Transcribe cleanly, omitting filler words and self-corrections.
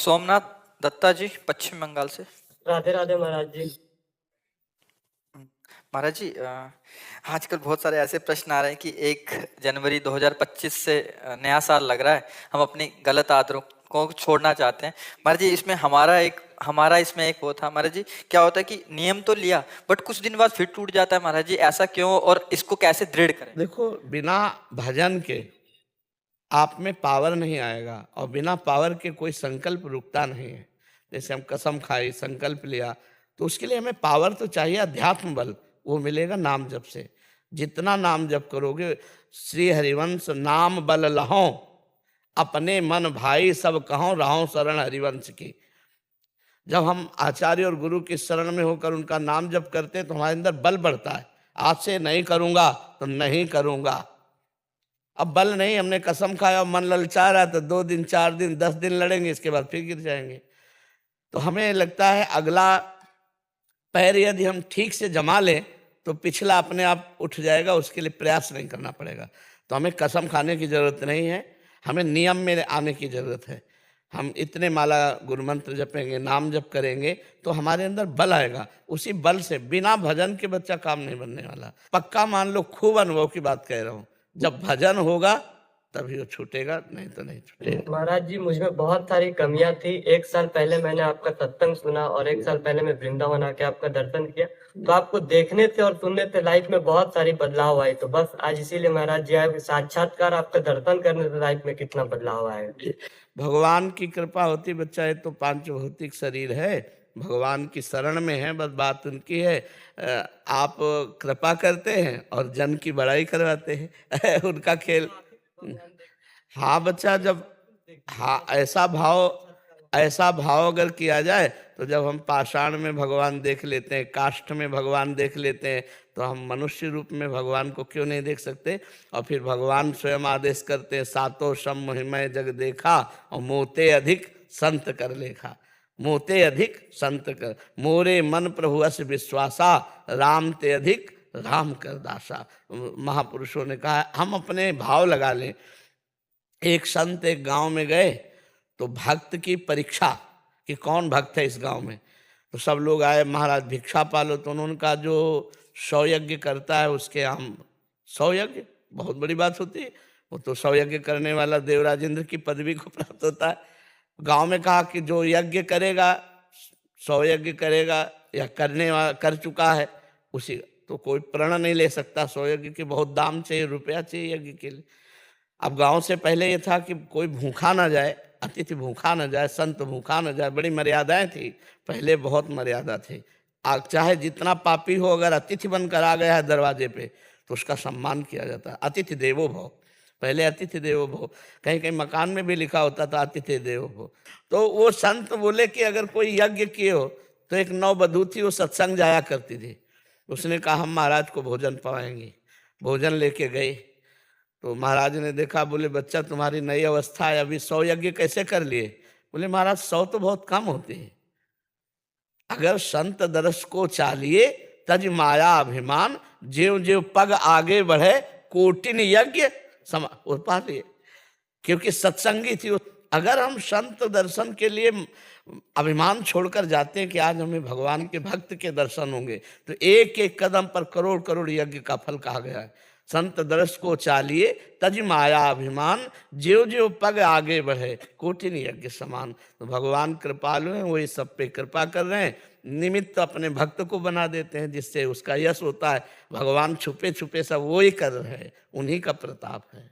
सोमनाथ दत्ता जी, पश्चिम बंगाल से। राधे राधे महाराज जी। महाराज जी, आजकल बहुत सारे ऐसे प्रश्न आ रहे हैं कि 1 जनवरी 2025 से नया साल लग रहा है, हम अपनी गलत आदतों को छोड़ना चाहते हैं। महाराज जी, इसमें हमारा इसमें एक वो था महाराज जी, क्या होता है कि नियम तो लिया बट कुछ दिन बाद फिर टूट जाता है महाराज जी, ऐसा क्यों और इसको कैसे दृढ़ करें? देखो, बिना भजन के आप में पावर नहीं आएगा और बिना पावर के कोई संकल्प रुकता नहीं है। जैसे हम कसम खाई, संकल्प लिया, तो उसके लिए हमें पावर तो चाहिए, अध्यात्म बल, वो मिलेगा नाम जप से। जितना नाम जप करोगे, श्री हरिवंश नाम बल लहों, अपने मन भाई सब कहों, राहों शरण हरिवंश की। जब हम आचार्य और गुरु की शरण में होकर उनका नाम जप करते हैं तो हमारे अंदर बल बढ़ता है। आज से नहीं करूंगा तो नहीं करूंगा। अब बल नहीं, हमने कसम खाया और मन ललचा रहा तो 2 दिन 4 दिन 10 दिन लड़ेंगे, इसके बाद फिर गिर जाएंगे। तो हमें लगता है अगला पैर यदि हम ठीक से जमा लें तो पिछला अपने आप उठ जाएगा, उसके लिए प्रयास नहीं करना पड़ेगा। तो हमें कसम खाने की जरूरत नहीं है, हमें नियम में आने की जरूरत है। हम इतने माला गुरु मंत्र जपेंगे, नाम जप करेंगे तो हमारे अंदर बल आएगा। उसी बल से, बिना भजन के बच्चा काम नहीं बनने वाला। पक्का मान लो, खूब अनुभव की बात कह रहा हूँ, जब भजन होगा तभी वो छूटेगा, नहीं तो नहीं छूटेगा। महाराज जी, मुझमें बहुत सारी कमियां थी। 1 साल पहले मैंने आपका सत्संग सुना और 1 साल पहले मैं वृंदावन आके आपका दर्शन किया, तो आपको देखने से और सुनने से लाइफ में बहुत सारी बदलाव आए। तो बस आज इसीलिए महाराज जी आए, साक्षात्कार आपका दर्शन करने से लाइफ में कितना बदलाव आएगा। भगवान की कृपा होती बच्चा, ये तो 5 भौतिक शरीर है, भगवान की शरण में है, बस बात उनकी है। आप कृपा करते हैं और जन की बड़ाई करवाते हैं उनका खेल। हाँ बच्चा, जब हाँ ऐसा भाव अगर किया जाए तो जब हम पाषाण में भगवान देख लेते हैं, काष्ठ में भगवान देख लेते हैं, तो हम मनुष्य रूप में भगवान को क्यों नहीं देख सकते। और फिर भगवान स्वयं आदेश करते हैं, सातों सम महिमय जग देखा और मोते अधिक संत कर लेखा। मोते अधिक संत कर, मोरे मन प्रभु अस विश्वासा, राम ते अधिक राम कर दासा। महापुरुषों ने कहा हम अपने भाव लगा लें। एक संत एक गांव में गए तो भक्त की परीक्षा कि कौन भक्त है इस गांव में। तो सब लोग आए, महाराज भिक्षा पालो। तो उन्होंने कहा जो 100 यज्ञ करता है उसके हम 100 यज्ञ, बहुत बड़ी बात होती है। वो तो 100 यज्ञ करने वाला देवराज इंद्र की पदवी को प्राप्त होता है। गांव में कहा कि जो यज्ञ करेगा, 100 यज्ञ करेगा या करने वाला कर चुका है उसी, तो कोई प्रण नहीं ले सकता। 100 यज्ञ के बहुत दाम चाहिए, रुपया चाहिए यज्ञ के लिए। अब गांव से पहले ये था कि कोई भूखा ना जाए, अतिथि भूखा ना जाए, संत भूखा ना जाए, बड़ी मर्यादाएं थी पहले, बहुत मर्यादा थी। आज चाहे जितना पापी हो, अगर अतिथि बनकर आ गया है दरवाजे पे तो उसका सम्मान किया जाता है। अतिथि देवो भव, पहले अतिथि देवो भव, कहीं कहीं मकान में भी लिखा होता था अतिथि देवो भव। तो वो संत बोले कि अगर कोई यज्ञ किए हो, तो एक नववधू थी, वो सत्संग जाया करती थी। उसने कहा हम महाराज को भोजन पवाएंगे। भोजन लेके गई तो महाराज ने देखा, बोले बच्चा तुम्हारी नई अवस्था है, अभी 100 यज्ञ कैसे कर लिए। बोले महाराज 100 तो बहुत कम होते हैं, अगर संत दरस को चालिए तज माया अभिमान, ज्यों ज्यों पग आगे बढ़े कोटिन यज्ञ समा पा लिए। क्योंकि सत्संगी थी। अगर हम संत दर्शन के लिए अभिमान छोड़कर जाते हैं कि आज हमें भगवान के भक्त के दर्शन होंगे, तो एक एक कदम पर करोड़ करोड़ यज्ञ का फल कहा गया है। संत दर्श को चालिए तज माया अभिमान, ज्यों ज्यों पग आगे बढ़े कोटिन यज्ञ समान। तो भगवान कृपालु हैं, वही सब पे कृपा कर रहे हैं। निमित्त अपने भक्त को बना देते हैं जिससे उसका यश होता है। भगवान छुपे छुपे सब वही कर रहे हैं, उन्हीं का प्रताप है।